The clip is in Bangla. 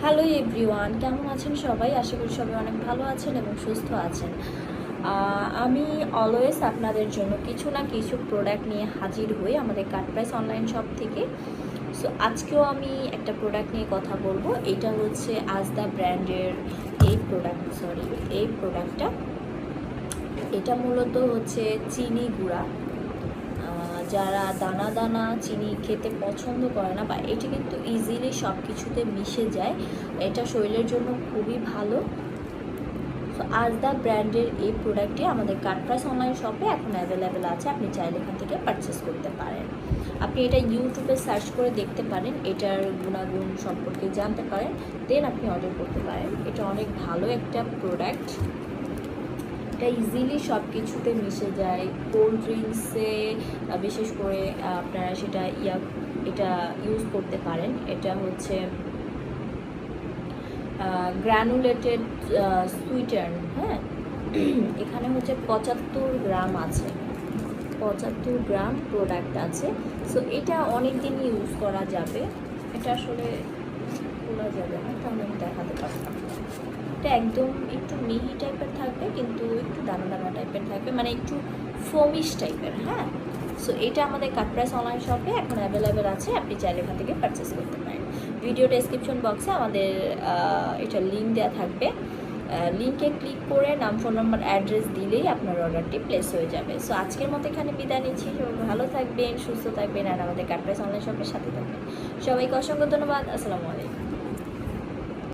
হ্যালো এভরিওয়ান, কেমন আছেন সবাই? আশা করি সবাই অনেক ভালো আছেন এবং সুস্থ আছেন। আমি অলওয়েজ আপনাদের জন্য কিছু না কিছু প্রোডাক্ট নিয়ে হাজির হই আমাদের কাটপ্রাইস অনলাইন শপ থেকে। সো আজকেও আমি একটা প্রোডাক্ট নিয়ে কথা বলবো। এটা হচ্ছে আজদা ব্র্যান্ডের এই প্রোডাক্টটা। এটা মূলত হচ্ছে চিনি গুঁড়া। যারা দানা দানা চিনি খেতে পছন্দ করে না, বা এটি কিন্তু ইজিলি সব কিছুতে মিশে যায়, এটা শরীরের জন্য খুবই ভালো। সো আজদা ব্র্যান্ডের এই প্রোডাক্টটি আমাদের কাটপ্রাইস অনলাইন শপে এখন অ্যাভেলেবেল আছে। আপনি চাইলে এখান থেকে পারচেস করতে পারেন। আপনি এটা ইউটিউবে সার্চ করে দেখতে পারেন, এটার গুণাগুণ সম্পর্কে জানতে পারেন, দেন আপনি অর্ডার করতে পারেন। এটা অনেক ভালো একটা প্রোডাক্ট। এটা ইজিলি সব কিছুতে মিশে যায়। কোল্ড ড্রিঙ্কসে বিশেষ করে আপনারা এটা ইউজ করতে পারেন। এটা হচ্ছে গ্রানুলেটেড সুইটেন, হ্যাঁ। এখানে হচ্ছে 75 গ্রাম আছে, 75 গ্রাম প্রোডাক্ট আছে। সো এটা অনেক দিন ইউজ করা যাবে। এটা আসলে খোলা যাবে না, তাহলে আমি দেখাতে পারতাম। এটা একদম একটু মিহি টাইপের থাকবে, কিন্তু একটু দানা দানা টাইপের থাকবে, মানে একটু ফোমিশ টাইপের, হ্যাঁ। সো এটা আমাদের কাটপ্রাইস অনলাইন শপে এখন অ্যাভেলেবেল আছে। আপনি চাইলে এখান থেকে পারচেস করতে পারেন। ভিডিও ডেসক্রিপশন বক্সে আমাদের এটা লিঙ্ক দেওয়া থাকবে। লিঙ্কে ক্লিক করে নাম, ফোন নাম্বার, অ্যাড্রেস দিলেই আপনার অর্ডারটি প্লেস হয়ে যাবে। সো আজকের মতো এখানে বিদায় নিচ্ছি। সবাই ভালো থাকবেন, সুস্থ থাকবেন, আর আমাদের কাটপ্রাইস অনলাইন শপের সাথে থাকবেন। সবাইকে অসংখ্য ধন্যবাদ। আসসালামু আলাইকুম।